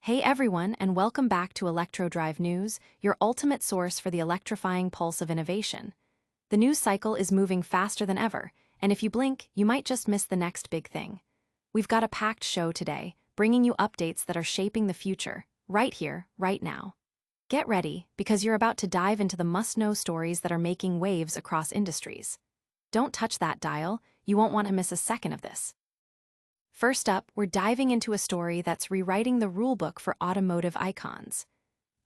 Hey everyone, and welcome back to ElectroDrive News, your ultimate source for the electrifying pulse of innovation. The news cycle is moving faster than ever, and if you blink, you might just miss the next big thing. We've got a packed show today, bringing you updates that are shaping the future, right here, right now. Get ready, because you're about to dive into the must-know stories that are making waves across industries. Don't touch that dial, you won't want to miss a second of this. First up, we're diving into a story that's rewriting the rulebook for automotive icons.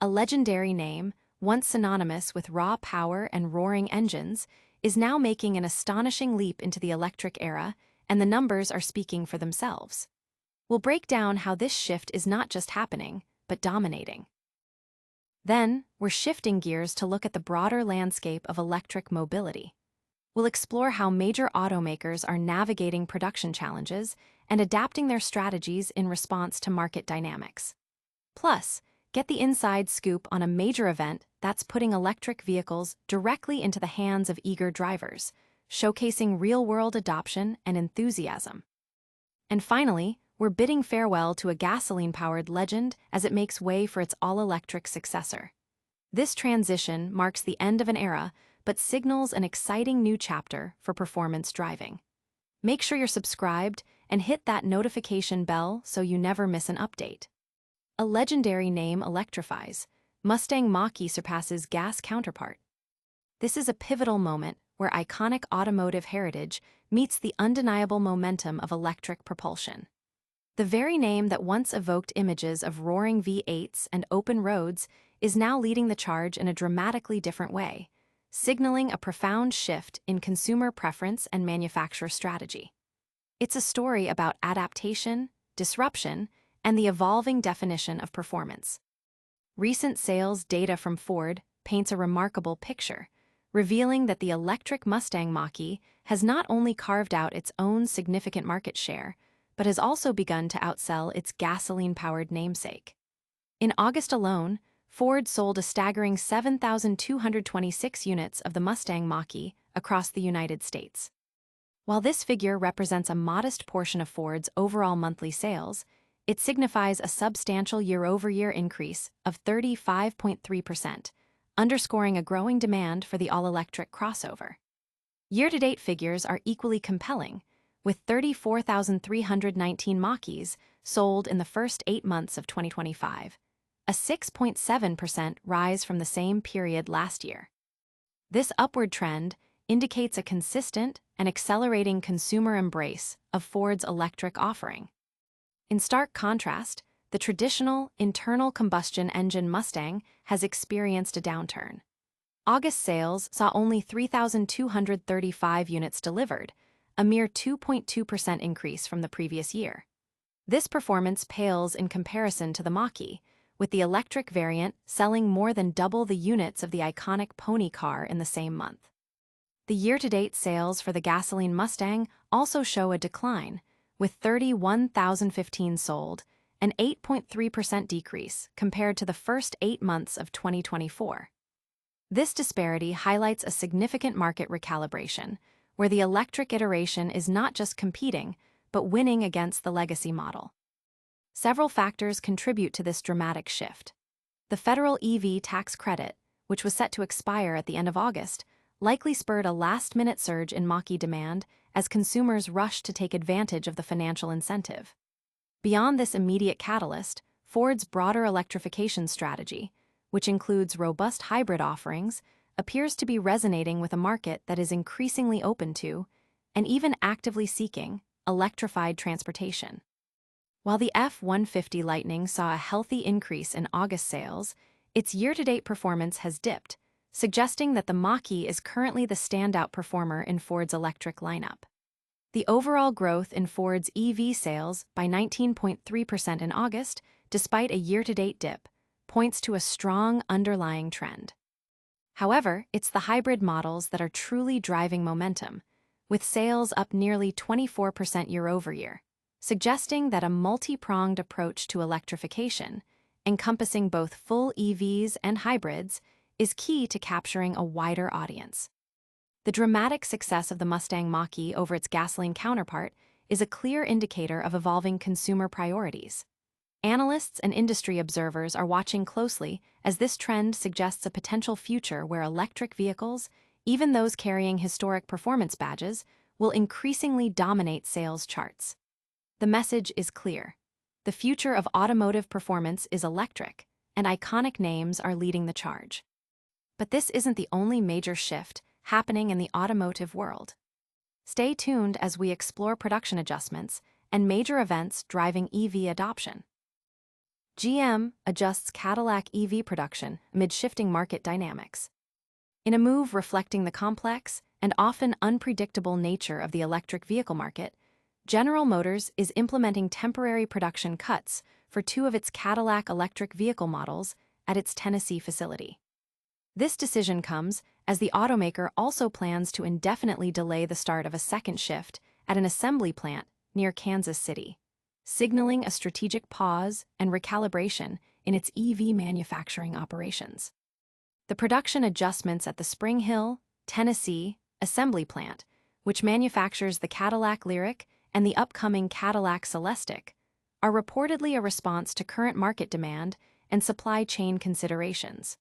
A legendary name, once synonymous with raw power and roaring engines, is now making an astonishing leap into the electric era, and the numbers are speaking for themselves. We'll break down how this shift is not just happening, but dominating. Then, we're shifting gears to look at the broader landscape of electric mobility. We'll explore how major automakers are navigating production challenges and adapting their strategies in response to market dynamics. Plus, get the inside scoop on a major event that's putting electric vehicles directly into the hands of eager drivers, showcasing real-world adoption and enthusiasm. And finally, we're bidding farewell to a gasoline-powered legend as it makes way for its all-electric successor. This transition marks the end of an era, but signals an exciting new chapter for performance driving. Make sure you're subscribed and hit that notification bell so you never miss an update. A legendary name electrifies. Mustang Mach-E surpasses gas counterpart. This is a pivotal moment where iconic automotive heritage meets the undeniable momentum of electric propulsion. The very name that once evoked images of roaring V8s and open roads is now leading the charge in a dramatically different way, signaling a profound shift in consumer preference and manufacturer strategy. It's a story about adaptation, disruption, and the evolving definition of performance. Recent sales data from Ford paints a remarkable picture, revealing that the electric Mustang Mach-E has not only carved out its own significant market share, but has also begun to outsell its gasoline-powered namesake. In August alone, Ford sold a staggering 7,226 units of the Mustang Mach-E across the United States. While this figure represents a modest portion of Ford's overall monthly sales, it signifies a substantial year-over-year increase of 35.3%, underscoring a growing demand for the all-electric crossover. Year-to-date figures are equally compelling, with 34,319 Mach-Es sold in the first 8 months of 2025. A 6.7% rise from the same period last year. This upward trend indicates a consistent and accelerating consumer embrace of Ford's electric offering. In stark contrast, the traditional internal combustion engine Mustang has experienced a downturn. August sales saw only 3,235 units delivered, a mere 2.2% increase from the previous year. This performance pales in comparison to the Mach-E, with the electric variant selling more than double the units of the iconic pony car in the same month. The year-to-date sales for the gasoline Mustang also show a decline, with 31,015 sold, an 8.3% decrease compared to the first 8 months of 2024. This disparity highlights a significant market recalibration, where the electric iteration is not just competing, but winning against the legacy model. Several factors contribute to this dramatic shift. The federal EV tax credit, which was set to expire at the end of August, likely spurred a last-minute surge in Mach-E demand as consumers rushed to take advantage of the financial incentive. Beyond this immediate catalyst, Ford's broader electrification strategy, which includes robust hybrid offerings, appears to be resonating with a market that is increasingly open to, and even actively seeking, electrified transportation. While the F-150 Lightning saw a healthy increase in August sales, its year-to-date performance has dipped, suggesting that the Mach-E is currently the standout performer in Ford's electric lineup. The overall growth in Ford's EV sales by 19.3% in August, despite a year-to-date dip, points to a strong underlying trend. However, it's the hybrid models that are truly driving momentum, with sales up nearly 24% year-over-year, suggesting that a multi-pronged approach to electrification, encompassing both full EVs and hybrids, is key to capturing a wider audience. The dramatic success of the Mustang Mach-E over its gasoline counterpart is a clear indicator of evolving consumer priorities. Analysts and industry observers are watching closely as this trend suggests a potential future where electric vehicles, even those carrying historic performance badges, will increasingly dominate sales charts. The message is clear. The future of automotive performance is electric, and iconic names are leading the charge. But this isn't the only major shift happening in the automotive world. Stay tuned as we explore production adjustments and major events driving EV adoption. GM adjusts Cadillac EV production amid shifting market dynamics. In a move reflecting the complex and often unpredictable nature of the electric vehicle market, General Motors is implementing temporary production cuts for two of its Cadillac electric vehicle models at its Tennessee facility. This decision comes as the automaker also plans to indefinitely delay the start of a second shift at an assembly plant near Kansas City, signaling a strategic pause and recalibration in its EV manufacturing operations. The production adjustments at the Spring Hill, Tennessee, assembly plant, which manufactures the Cadillac Lyriq and the upcoming Cadillac Celestiq, are reportedly a response to current market demand and supply chain considerations.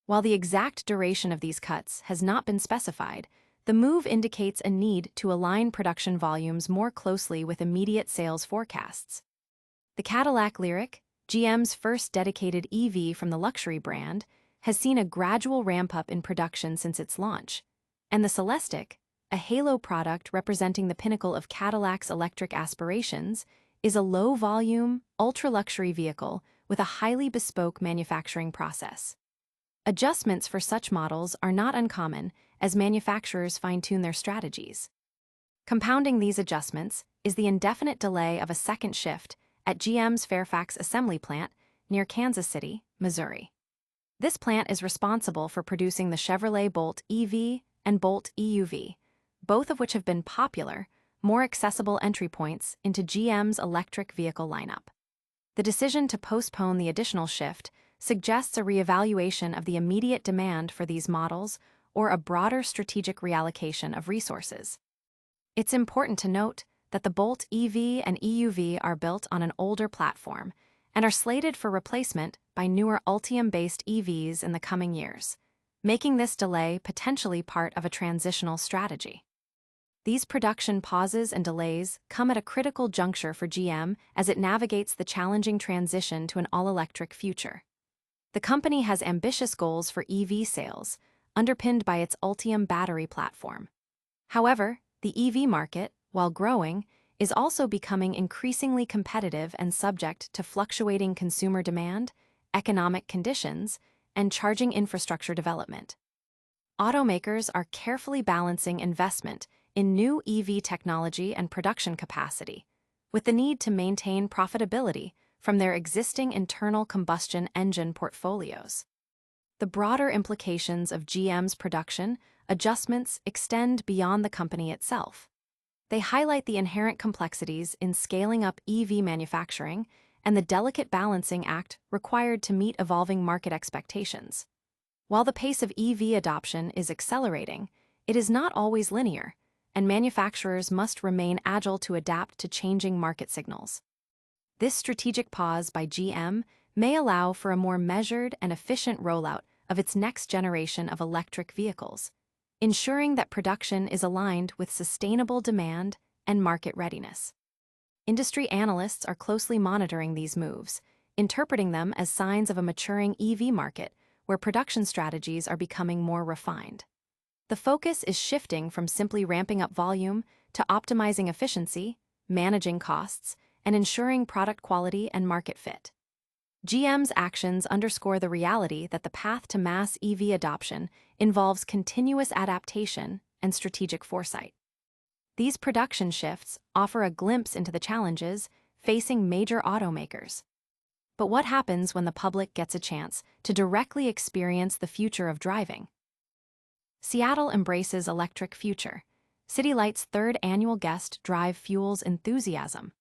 While the exact duration of these cuts has not been specified, the move indicates a need to align production volumes more closely with immediate sales forecasts. The Cadillac Lyriq, GM's first dedicated EV from the luxury brand, has seen a gradual ramp-up in production since its launch, and the Celestiq, a halo product representing the pinnacle of Cadillac's electric aspirations, is a low-volume, ultra-luxury vehicle with a highly bespoke manufacturing process. Adjustments for such models are not uncommon as manufacturers fine-tune their strategies. Compounding these adjustments is the indefinite delay of a second shift at GM's Fairfax assembly plant near Kansas City, Missouri. This plant is responsible for producing the Chevrolet Bolt EV and Bolt EUV, both of which have been popular, more accessible entry points into GM's electric vehicle lineup. The decision to postpone the additional shift suggests a reevaluation of the immediate demand for these models or a broader strategic reallocation of resources. It's important to note that the Bolt EV and EUV are built on an older platform and are slated for replacement by newer Ultium-based EVs in the coming years, making this delay potentially part of a transitional strategy. These production pauses and delays come at a critical juncture for GM as it navigates the challenging transition to an all-electric future. The company has ambitious goals for EV sales, underpinned by its Ultium battery platform. However, the EV market, while growing, is also becoming increasingly competitive and subject to fluctuating consumer demand, economic conditions, and charging infrastructure development. Automakers are carefully balancing investment in new EV technology and production capacity, with the need to maintain profitability from their existing internal combustion engine portfolios. The broader implications of GM's production adjustments extend beyond the company itself. They highlight the inherent complexities in scaling up EV manufacturing and the delicate balancing act required to meet evolving market expectations. While the pace of EV adoption is accelerating, it is not always linear, and manufacturers must remain agile to adapt to changing market signals. This strategic pause by GM may allow for a more measured and efficient rollout of its next generation of electric vehicles, ensuring that production is aligned with sustainable demand and market readiness. Industry analysts are closely monitoring these moves, interpreting them as signs of a maturing EV market where production strategies are becoming more refined. The focus is shifting from simply ramping up volume to optimizing efficiency, managing costs, and ensuring product quality and market fit. GM's actions underscore the reality that the path to mass EV adoption involves continuous adaptation and strategic foresight. These production shifts offer a glimpse into the challenges facing major automakers. But what happens when the public gets a chance to directly experience the future of driving? Seattle embraces electric future. City Light's third annual guest drive fuels enthusiasm.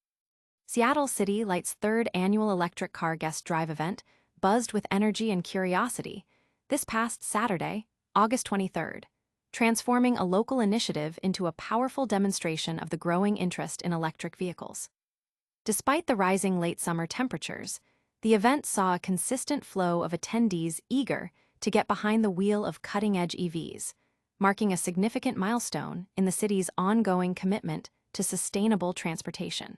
Seattle City Light's third annual electric car guest drive event buzzed with energy and curiosity this past Saturday, August 23rd, transforming a local initiative into a powerful demonstration of the growing interest in electric vehicles. Despite the rising late summer temperatures, the event saw a consistent flow of attendees eager to get behind the wheel of cutting-edge EVs, marking a significant milestone in the city's ongoing commitment to sustainable transportation.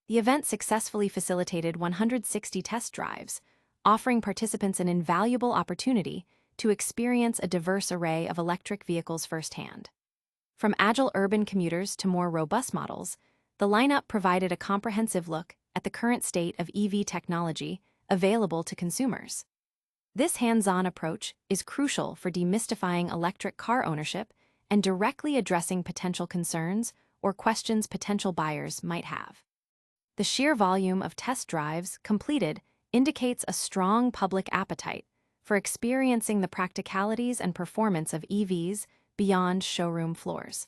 The event successfully facilitated 160 test drives, offering participants an invaluable opportunity to experience a diverse array of electric vehicles firsthand. From agile urban commuters to more robust models, the lineup provided a comprehensive look at the current state of EV technology available to consumers. This hands-on approach is crucial for demystifying electric car ownership and directly addressing potential concerns or questions potential buyers might have. The sheer volume of test drives completed indicates a strong public appetite for experiencing the practicalities and performance of EVs beyond showroom floors.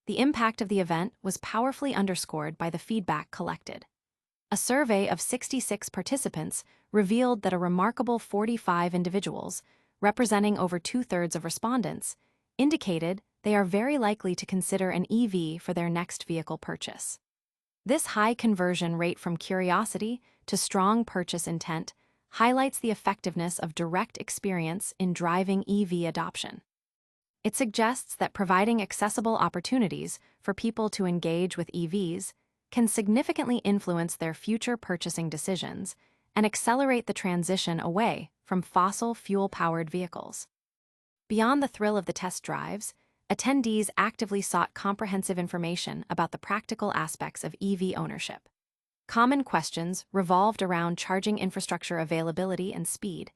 The impact of the event was powerfully underscored by the feedback collected. A survey of 66 participants revealed that a remarkable 45 individuals, representing over two-thirds of respondents, indicated they are very likely to consider an EV for their next vehicle purchase. This high conversion rate from curiosity to strong purchase intent highlights the effectiveness of direct experience in driving EV adoption. It suggests that providing accessible opportunities for people to engage with EVs can significantly influence their future purchasing decisions and accelerate the transition away from fossil fuel-powered vehicles. Beyond the thrill of the test drives, attendees actively sought comprehensive information about the practical aspects of EV ownership. Common questions revolved around charging infrastructure availability and speed,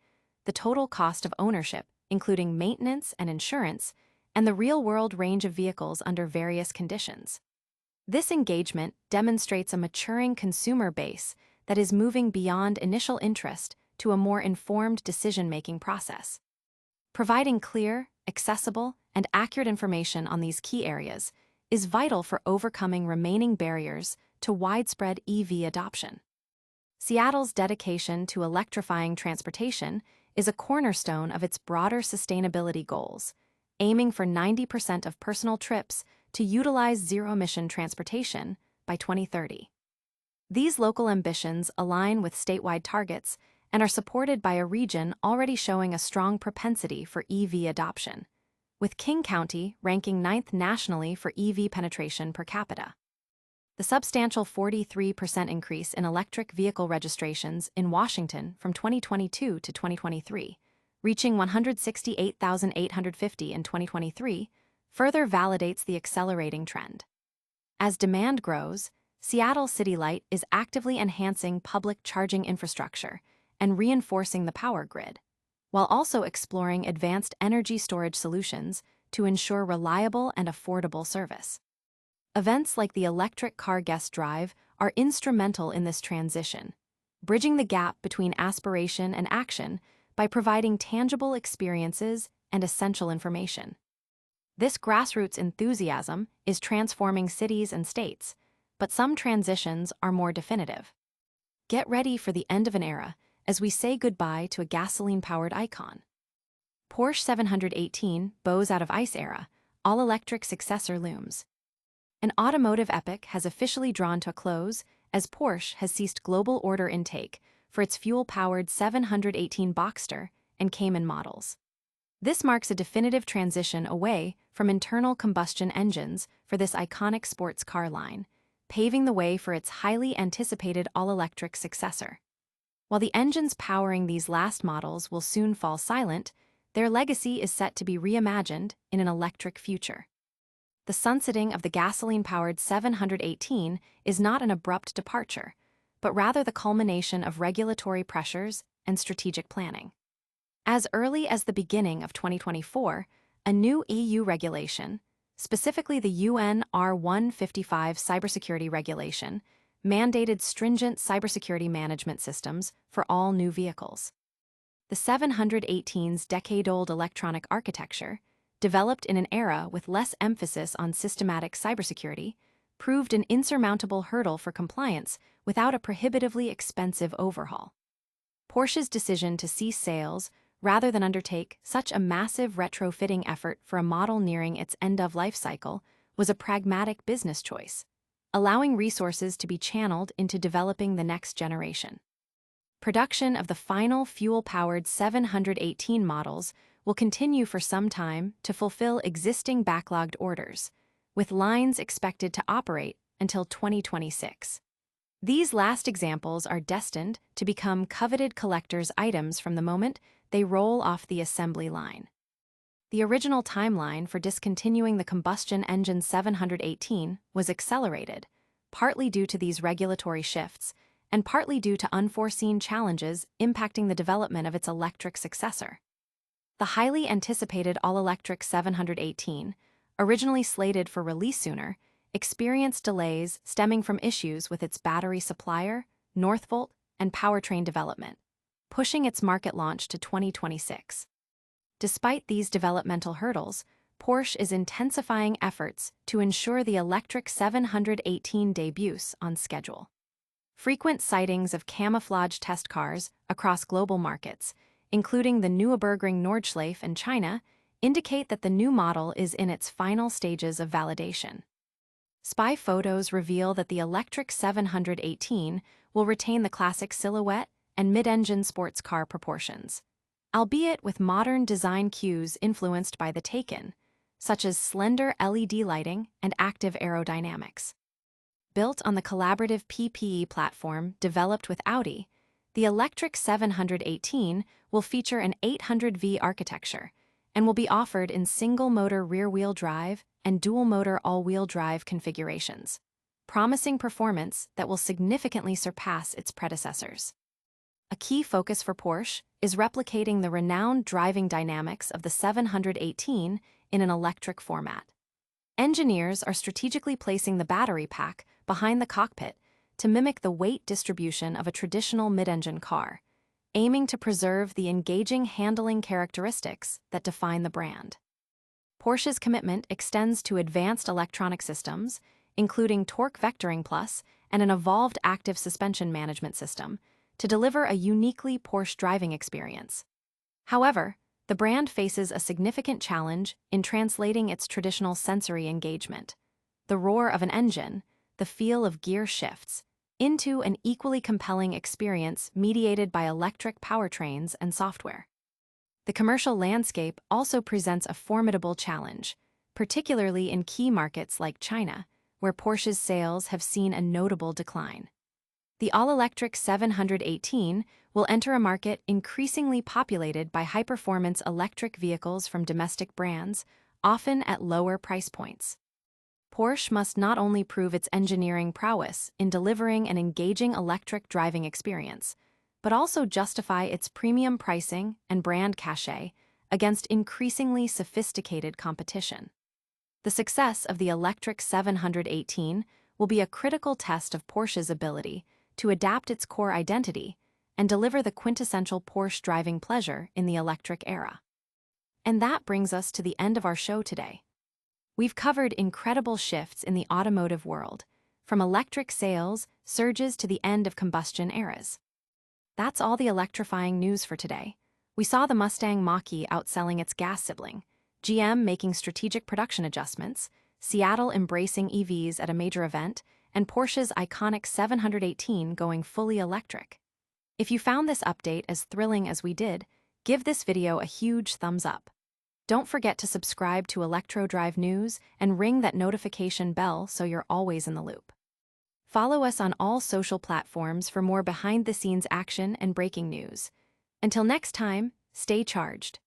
the total cost of ownership, including maintenance and insurance, and the real-world range of vehicles under various conditions. This engagement demonstrates a maturing consumer base that is moving beyond initial interest to a more informed decision-making process. Providing clear, accessible, and accurate information on these key areas is vital for overcoming remaining barriers to widespread EV adoption. Seattle's dedication to electrifying transportation is a cornerstone of its broader sustainability goals, aiming for 90% of personal trips to utilize zero-emission transportation by 2030. These local ambitions align with statewide targets and are supported by a region already showing a strong propensity for EV adoption, with King County ranking 9th nationally for EV penetration per capita. The substantial 43% increase in electric vehicle registrations in Washington from 2022 to 2023, reaching 168,850 in 2023, further validates the accelerating trend. As demand grows, Seattle City Light is actively enhancing public charging infrastructure and reinforcing the power grid, while also exploring advanced energy storage solutions to ensure reliable and affordable service. Events like the Electric Car Guest Drive are instrumental in this transition, bridging the gap between aspiration and action by providing tangible experiences and essential information. This grassroots enthusiasm is transforming cities and states, but some transitions are more definitive. Get ready for the end of an era as we say goodbye to a gasoline-powered icon. Porsche 718 bows out of ICE era, all-electric successor looms. An automotive epic has officially drawn to a close as Porsche has ceased global order intake for its fuel-powered 718 Boxster and Cayman models. This marks a definitive transition away from internal combustion engines for this iconic sports car line, paving the way for its highly anticipated all-electric successor. While the engines powering these last models will soon fall silent, their legacy is set to be reimagined in an electric future. The sunsetting of the gasoline-powered 718 is not an abrupt departure, but rather the culmination of regulatory pressures and strategic planning. As early as the beginning of 2024, a new EU regulation, specifically the UN R155 cybersecurity regulation, mandated stringent cybersecurity management systems for all new vehicles. The 718's decade-old electronic architecture, developed in an era with less emphasis on systematic cybersecurity, proved an insurmountable hurdle for compliance without a prohibitively expensive overhaul. Porsche's decision to cease sales rather than undertake such a massive retrofitting effort for a model nearing its end-of-life cycle was a pragmatic business choice, allowing resources to be channeled into developing the next generation. Production of the final fuel-powered 718 models will continue for some time to fulfill existing backlogged orders, with lines expected to operate until 2026. These last examples are destined to become coveted collector's items from the moment they roll off the assembly line. The original timeline for discontinuing the combustion engine 718 was accelerated, partly due to these regulatory shifts and partly due to unforeseen challenges impacting the development of its electric successor. The highly anticipated all-electric 718, originally slated for release sooner, experienced delays stemming from issues with its battery supplier, Northvolt, and powertrain development, pushing its market launch to 2026. Despite these developmental hurdles, Porsche is intensifying efforts to ensure the electric 718 debuts on schedule. Frequent sightings of camouflage test cars across global markets, including the Nürburgring Nordschleife in China, indicate that the new model is in its final stages of validation. Spy photos reveal that the electric 718 will retain the classic silhouette and mid-engine sports car proportions, albeit with modern design cues influenced by the Taycan, such as slender LED lighting and active aerodynamics. Built on the collaborative PPE platform developed with Audi, the electric 718 will feature an 800V architecture and will be offered in single-motor rear-wheel drive and dual-motor all-wheel drive configurations, promising performance that will significantly surpass its predecessors. A key focus for Porsche is replicating the renowned driving dynamics of the 718 in an electric format. Engineers are strategically placing the battery pack behind the cockpit to mimic the weight distribution of a traditional mid-engine car, aiming to preserve the engaging handling characteristics that define the brand. Porsche's commitment extends to advanced electronic systems, including torque vectoring plus and an evolved active suspension management system, to deliver a uniquely Porsche driving experience. However, the brand faces a significant challenge in translating its traditional sensory engagement, the roar of an engine, the feel of gear shifts, into an equally compelling experience mediated by electric powertrains and software. The commercial landscape also presents a formidable challenge, particularly in key markets like China, where Porsche's sales have seen a notable decline. The all-electric 718 will enter a market increasingly populated by high-performance electric vehicles from domestic brands, often at lower price points. Porsche must not only prove its engineering prowess in delivering an engaging electric driving experience, but also justify its premium pricing and brand cachet against increasingly sophisticated competition. The success of the electric 718 will be a critical test of Porsche's ability to adapt its core identity and deliver the quintessential Porsche driving pleasure in the electric era. And that brings us to the end of our show today. We've covered incredible shifts in the automotive world, from electric sales surges to the end of combustion eras. That's all the electrifying news for today. We saw the Mustang Mach-E outselling its gas sibling, GM making strategic production adjustments, Seattle embracing EVs at a major event, and Porsche's iconic 718 going fully electric. If you found this update as thrilling as we did, give this video a huge thumbs up. Don't forget to subscribe to Electro Drive News and ring that notification bell so you're always in the loop. Follow us on all social platforms for more behind-the-scenes action and breaking news. Until next time, stay charged.